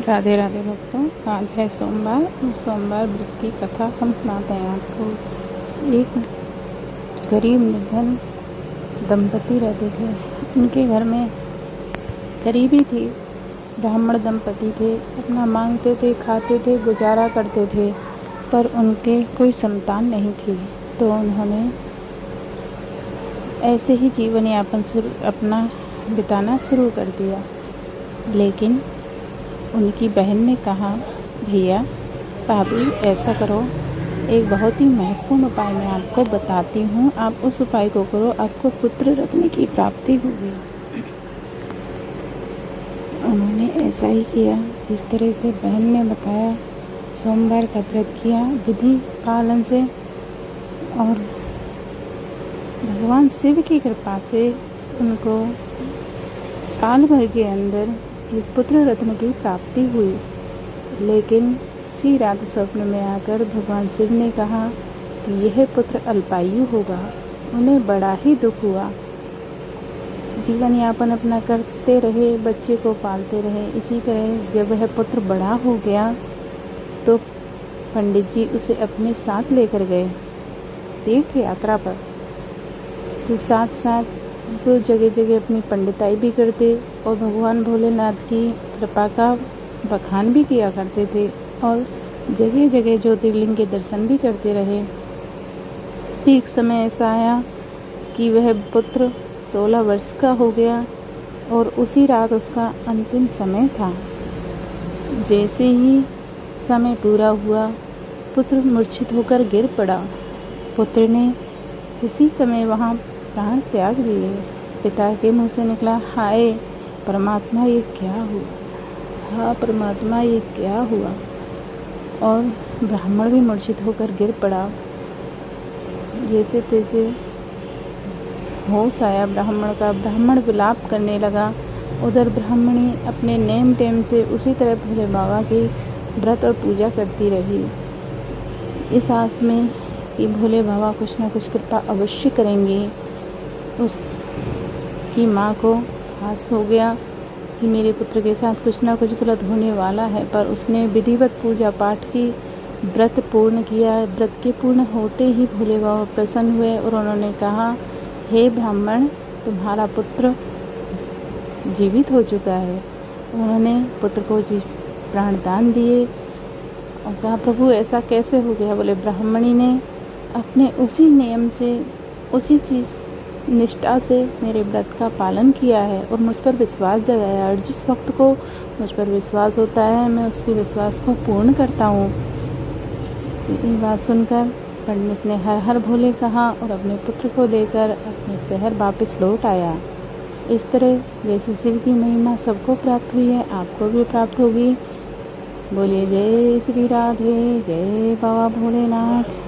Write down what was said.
राधे राधे भक्तों, आज है सोमवार। सोमवार व्रत की कथा हम सुनाते हैं आपको। एक गरीब निर्धन दंपति रहते थे। उनके घर में गरीबी थी। ब्राह्मण दंपति थे, अपना मांगते थे, खाते थे, गुजारा करते थे, पर उनके कोई संतान नहीं थी। तो उन्होंने ऐसे ही जीवन यापन अपना बिताना शुरू कर दिया। लेकिन उनकी बहन ने कहा, भैया भाभी ऐसा करो, एक बहुत ही महत्वपूर्ण उपाय मैं आपको बताती हूँ, आप उस उपाय को करो, आपको पुत्र रत्न की प्राप्ति होगी। उन्होंने ऐसा ही किया जिस तरह से बहन ने बताया। सोमवार का व्रत किया विधि पालन से, और भगवान शिव की कृपा से उनको साल भर के अंदर एक पुत्र रत्न की प्राप्ति हुई। लेकिन उसी रात स्वप्न में आकर भगवान शिव ने कहा कि यह पुत्र अल्पायु होगा। उन्हें बड़ा ही दुख हुआ। जीवन यापन अपना करते रहे, बच्चे को पालते रहे। इसी तरह जब वह पुत्र बड़ा हो गया तो पंडित जी उसे अपने साथ लेकर गए तीर्थ यात्रा पर। तो साथ साथ वो जगह जगह अपनी पंडिताई भी करते और भगवान भोलेनाथ की कृपा का बखान भी किया करते थे, और जगह जगह ज्योतिर्लिंग के दर्शन भी करते रहे। एक समय ऐसा आया कि वह पुत्र 16 वर्ष का हो गया और उसी रात उसका अंतिम समय था। जैसे ही समय पूरा हुआ, पुत्र मूर्छित होकर गिर पड़ा। पुत्र ने उसी समय वहाँ प्राण त्याग दिए। पिता के मुंह से निकला, हाय परमात्मा ये क्या हुआ, हाँ परमात्मा ये क्या हुआ। और ब्राह्मण भी मूर्छित होकर गिर पड़ा। जैसे तैसे होश आया ब्राह्मण का। ब्राह्मण विलाप करने लगा। उधर ब्राह्मणी अपने नेम टेम से उसी तरह भोले बाबा की व्रत और पूजा करती रही, इस आस में कि भोले बाबा कुछ ना कुछ कृपा अवश्य करेंगे। उसकी माँ को आस हो गया कि मेरे पुत्र के साथ कुछ ना कुछ गलत होने वाला है, पर उसने विधिवत पूजा पाठ की, व्रत पूर्ण किया। व्रत के पूर्ण होते ही भोले बाबा प्रसन्न हुए और उन्होंने कहा, हे ब्राह्मण तुम्हारा पुत्र जीवित हो चुका है। उन्होंने पुत्र को प्राण दान दिए और कहा, प्रभु ऐसा कैसे हो गया। बोले, ब्राह्मणी ने अपने उसी नियम से, उसी चीज़ निष्ठा से मेरे व्रत का पालन किया है और मुझ पर विश्वास जगाया, और जिस वक्त को मुझ पर विश्वास होता है मैं उसके विश्वास को पूर्ण करता हूँ। ये बात सुनकर पंडित ने हर हर भोले कहा और अपने पुत्र को लेकर अपने शहर वापस लौट आया। इस तरह जैसे शिव की महिमा सबको प्राप्त हुई है, आपको भी प्राप्त होगी। बोलिए जय श्री राधे, जय बाबा भोलेनाथ।